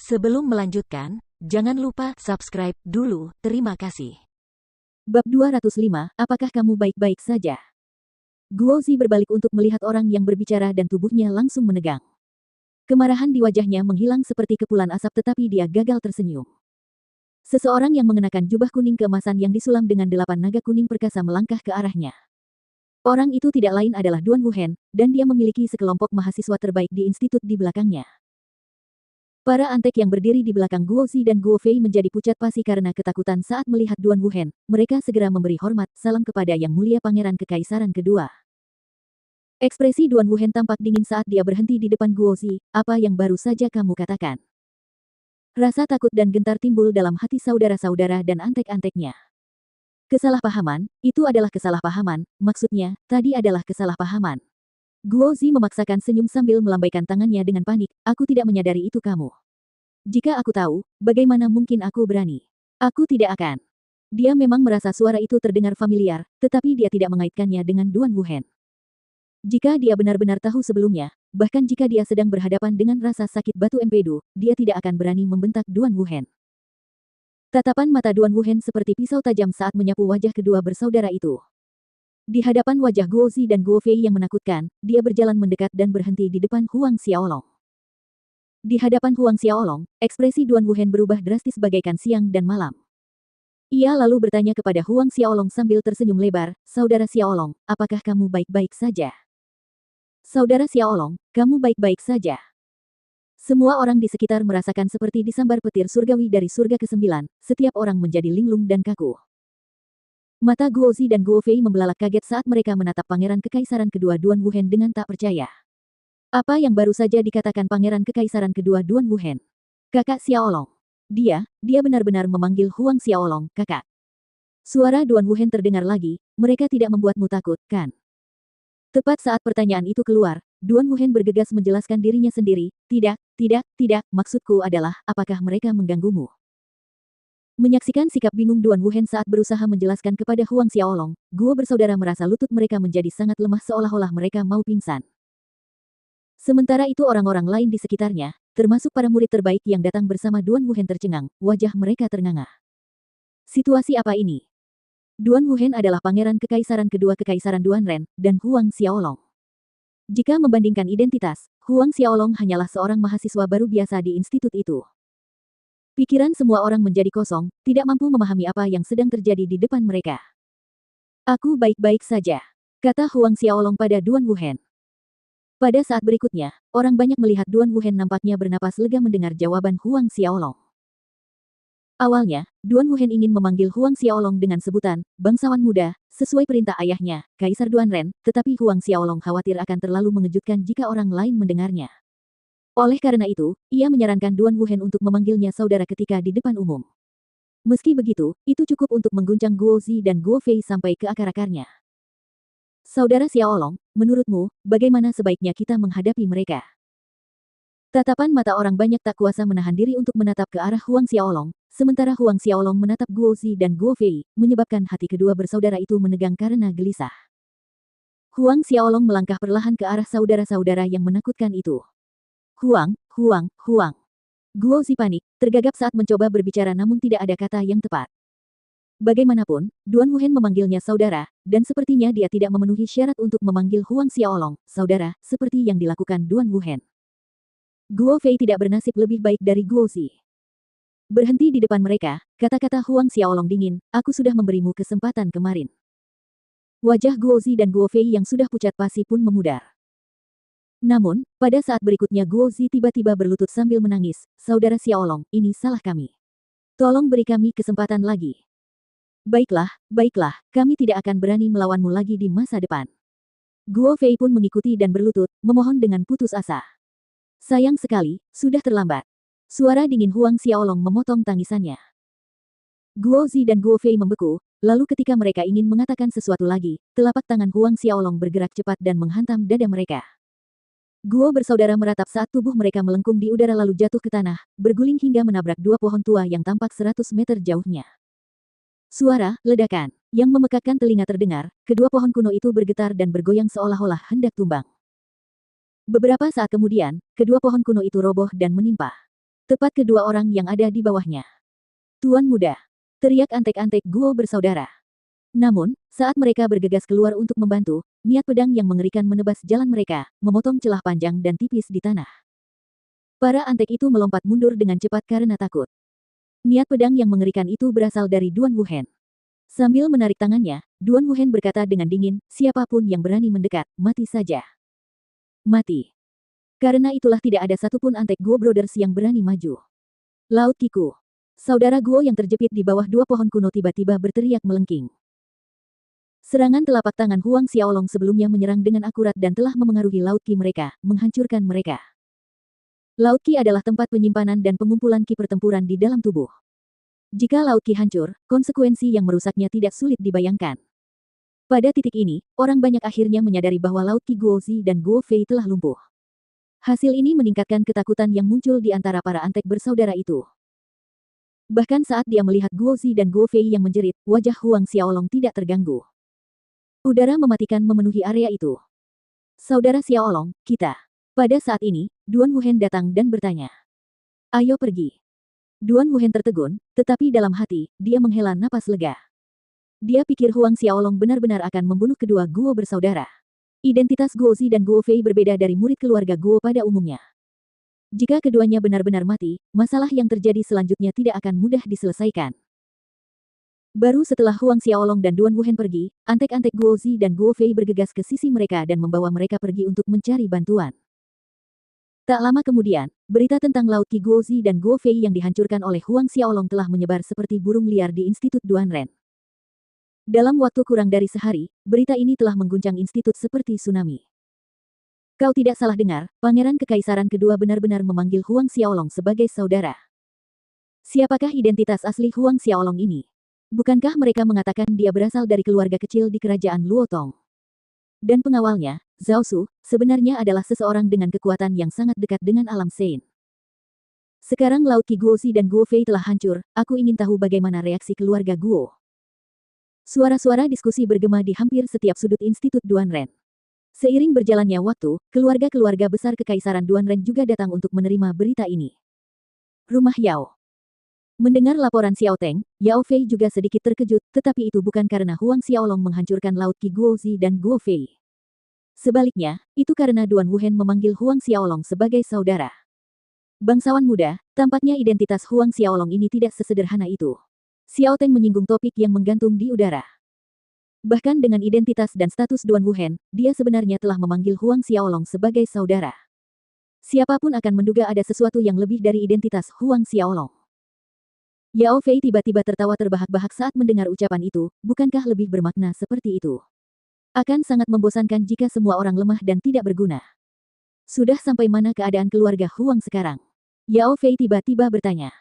Sebelum melanjutkan, jangan lupa subscribe dulu, terima kasih. Bab 205, apakah kamu baik-baik saja? Guozi berbalik untuk melihat orang yang berbicara dan tubuhnya langsung menegang. Kemarahan di wajahnya menghilang seperti kepulan asap tetapi dia gagal tersenyum. Seseorang yang mengenakan jubah kuning keemasan yang disulam dengan 8 naga kuning perkasa melangkah ke arahnya. Orang itu tidak lain adalah Duan Wuhen, dan dia memiliki sekelompok mahasiswa terbaik di institut di belakangnya. Para antek yang berdiri di belakang Guozi dan Guo Fei menjadi pucat pasi karena ketakutan saat melihat Duan Wuhen. Mereka segera memberi hormat salam kepada Yang Mulia Pangeran Kekaisaran kedua. Ekspresi Duan Wuhen tampak dingin saat dia berhenti di depan Guozi. Apa yang baru saja kamu katakan? Rasa takut dan gentar timbul dalam hati saudara-saudara dan antek-anteknya. Kesalahpahaman, itu adalah kesalahpahaman, maksudnya, tadi adalah kesalahpahaman. Guozi memaksakan senyum sambil melambaikan tangannya dengan panik, aku tidak menyadari itu kamu. Jika aku tahu, bagaimana mungkin aku berani? Aku tidak akan. Dia memang merasa suara itu terdengar familiar, tetapi dia tidak mengaitkannya dengan Duan Wuhen. Jika dia benar-benar tahu sebelumnya, bahkan jika dia sedang berhadapan dengan rasa sakit batu empedu, dia tidak akan berani membentak Duan Wuhen. Tatapan mata Duan Wuhen seperti pisau tajam saat menyapu wajah kedua bersaudara itu. Di hadapan wajah Guozi dan Guo Fei yang menakutkan, dia berjalan mendekat dan berhenti di depan Huang Xiaolong. Di hadapan Huang Xiaolong, ekspresi Duan Wuhen berubah drastis bagaikan siang dan malam. Ia lalu bertanya kepada Huang Xiaolong sambil tersenyum lebar, Saudara Xiaolong, apakah kamu baik-baik saja? Saudara Xiaolong, kamu baik-baik saja. Semua orang di sekitar merasakan seperti disambar petir surgawi dari surga ke-9, setiap orang menjadi linglung dan kaku. Mata Guozi dan Guo Fei membelalak kaget saat mereka menatap Pangeran Kekaisaran kedua Duan Wuhen dengan tak percaya. Apa yang baru saja dikatakan Pangeran Kekaisaran kedua Duan Wuhen? Kakak Xiaolong. Dia benar-benar memanggil Huang Xiaolong, kakak. Suara Duan Wuhen terdengar lagi, mereka tidak membuatmu takut, kan? Tepat saat pertanyaan itu keluar, Duan Wuhen bergegas menjelaskan dirinya sendiri, tidak, maksudku adalah, apakah mereka mengganggumu? Menyaksikan sikap bingung Duan Wuhen saat berusaha menjelaskan kepada Huang Xiaolong, Guo bersaudara merasa lutut mereka menjadi sangat lemah seolah-olah mereka mau pingsan. Sementara itu orang-orang lain di sekitarnya, termasuk para murid terbaik yang datang bersama Duan Wuhen tercengang, wajah mereka ternganga. Situasi apa ini? Duan Wuhen adalah pangeran kekaisaran kedua Kekaisaran Duan Ren, dan Huang Xiaolong. Jika membandingkan identitas, Huang Xiaolong hanyalah seorang mahasiswa baru biasa di institut itu. Pikiran semua orang menjadi kosong, tidak mampu memahami apa yang sedang terjadi di depan mereka. Aku baik-baik saja, kata Huang Xiaolong pada Duan Wuhen. Pada saat berikutnya, orang banyak melihat Duan Wuhen nampaknya bernapas lega mendengar jawaban Huang Xiaolong. Awalnya, Duan Wuhen ingin memanggil Huang Xiaolong dengan sebutan, bangsawan muda, sesuai perintah ayahnya, Kaisar Duan Ren, tetapi Huang Xiaolong khawatir akan terlalu mengejutkan jika orang lain mendengarnya. Oleh karena itu, ia menyarankan Duan Wuhen untuk memanggilnya saudara ketika di depan umum. Meski begitu, itu cukup untuk mengguncang Guozi dan Guo Fei sampai ke akar-akarnya. Saudara Xiaolong, menurutmu, bagaimana sebaiknya kita menghadapi mereka? Tatapan mata orang banyak tak kuasa menahan diri untuk menatap ke arah Huang Xiaolong, sementara Huang Xiaolong menatap Guozi dan Guo Fei, menyebabkan hati kedua bersaudara itu menegang karena gelisah. Huang Xiaolong melangkah perlahan ke arah saudara-saudara yang menakutkan itu. Huang. Guozi panik, tergagap saat mencoba berbicara namun tidak ada kata yang tepat. Bagaimanapun, Duan Wuhen memanggilnya saudara, dan sepertinya dia tidak memenuhi syarat untuk memanggil Huang Xiaolong, saudara, seperti yang dilakukan Duan Wuhen. Guo Fei tidak bernasib lebih baik dari Guozi. Berhenti di depan mereka, kata-kata Huang Xiaolong dingin, aku sudah memberimu kesempatan kemarin. Wajah Guozi dan Guo Fei yang sudah pucat pasi pun memudar. Namun, pada saat berikutnya Guozi tiba-tiba berlutut sambil menangis, Saudara Xiaolong, ini salah kami. Tolong beri kami kesempatan lagi. Baiklah, kami tidak akan berani melawanmu lagi di masa depan. Guo Fei pun mengikuti dan berlutut, memohon dengan putus asa. Sayang sekali, sudah terlambat. Suara dingin Huang Xiaolong memotong tangisannya. Guozi dan Guo Fei membeku, lalu ketika mereka ingin mengatakan sesuatu lagi, telapak tangan Huang Xiaolong bergerak cepat dan menghantam dada mereka. Guo bersaudara meratap saat tubuh mereka melengkung di udara lalu jatuh ke tanah, berguling hingga menabrak dua pohon tua yang tampak 100 meter jauhnya. Suara ledakan yang memekakkan telinga terdengar, kedua pohon kuno itu bergetar dan bergoyang seolah-olah hendak tumbang. Beberapa saat kemudian, kedua pohon kuno itu roboh dan menimpa. tepat kedua orang yang ada di bawahnya. Tuan muda, teriak antek-antek Guo bersaudara. Namun, saat mereka bergegas keluar untuk membantu, niat pedang yang mengerikan menebas jalan mereka, memotong celah panjang dan tipis di tanah. Para antek itu melompat mundur dengan cepat karena takut. Niat pedang yang mengerikan itu berasal dari Duan Wuhen. Sambil menarik tangannya, Duan Wuhen berkata dengan dingin, siapapun yang berani mendekat, mati saja. Mati. Karena itulah tidak ada satupun antek Guo Brothers yang berani maju. Laut Kiku. Saudara Guo yang terjepit di bawah dua pohon kuno tiba-tiba berteriak melengking. Serangan telapak tangan Huang Xiaolong sebelumnya menyerang dengan akurat dan telah memengaruhi Laut Qi mereka, menghancurkan mereka. Laut Qi adalah tempat penyimpanan dan pengumpulan Qi pertempuran di dalam tubuh. Jika Laut Qi hancur, konsekuensi yang merusaknya tidak sulit dibayangkan. Pada titik ini, orang banyak akhirnya menyadari bahwa Laut Qi Guo Zi dan Guo Fei telah lumpuh. Hasil ini meningkatkan ketakutan yang muncul di antara para antek bersaudara itu. Bahkan saat dia melihat Guo Zi dan Guo Fei yang menjerit, wajah Huang Xiaolong tidak terganggu. Udara mematikan memenuhi area itu. Saudara Xiaolong, kita. Pada saat ini, Duan Wuhen datang dan bertanya. Ayo pergi. Duan Wuhen tertegun, tetapi dalam hati, dia menghela napas lega. Dia pikir Huang Xiaolong benar-benar akan membunuh kedua Guo bersaudara. Identitas Guo Zi dan Guo Fei berbeda dari murid keluarga Guo pada umumnya. Jika keduanya benar-benar mati, masalah yang terjadi selanjutnya tidak akan mudah diselesaikan. Baru setelah Huang Xiaolong dan Duan Wuhen pergi, antek-antek Guo Zi dan Guo Fei bergegas ke sisi mereka dan membawa mereka pergi untuk mencari bantuan. Tak lama kemudian, berita tentang Laut Qi Guo Zi dan Guo Fei yang dihancurkan oleh Huang Xiaolong telah menyebar seperti burung liar di Institut Duanren. Dalam waktu kurang dari sehari, berita ini telah mengguncang institut seperti tsunami. Kau tidak salah dengar, Pangeran Kekaisaran kedua benar-benar memanggil Huang Xiaolong sebagai saudara. Siapakah identitas asli Huang Xiaolong ini? Bukankah mereka mengatakan dia berasal dari keluarga kecil di kerajaan Luotong? Dan pengawalnya, Zhao Su, sebenarnya adalah seseorang dengan kekuatan yang sangat dekat dengan alam Sein. Sekarang Laut Qi Guo Zi dan Guo Fei telah hancur, aku ingin tahu bagaimana reaksi keluarga Guo. Suara-suara diskusi bergema di hampir setiap sudut Institut Duanren. Seiring berjalannya waktu, keluarga-keluarga besar Kekaisaran Duanren juga datang untuk menerima berita ini. Rumah Yao. Mendengar laporan Xiao Teng, Yao Fei juga sedikit terkejut, tetapi itu bukan karena Huang Xiaolong menghancurkan Laut Qi Guo Zi dan Guo Fei. Sebaliknya, itu karena Duan Wuhen memanggil Huang Xiaolong sebagai saudara. Bangsawan muda, tampaknya identitas Huang Xiaolong ini tidak sesederhana itu. Xiao Teng menyinggung topik yang menggantung di udara. Bahkan dengan identitas dan status Duan Wuhen, dia sebenarnya telah memanggil Huang Xiaolong sebagai saudara. Siapapun akan menduga ada sesuatu yang lebih dari identitas Huang Xiaolong. Yao Fei tiba-tiba tertawa terbahak-bahak saat mendengar ucapan itu, bukankah lebih bermakna seperti itu? Akan sangat membosankan jika semua orang lemah dan tidak berguna. Sudah sampai mana keadaan keluarga Huang sekarang? Yao Fei tiba-tiba bertanya.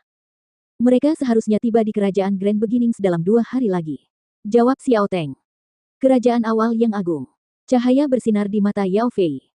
Mereka seharusnya tiba di kerajaan Grand Beginnings dalam 2 hari lagi. Jawab Xiao Teng. Kerajaan awal yang agung. Cahaya bersinar di mata Yao Fei.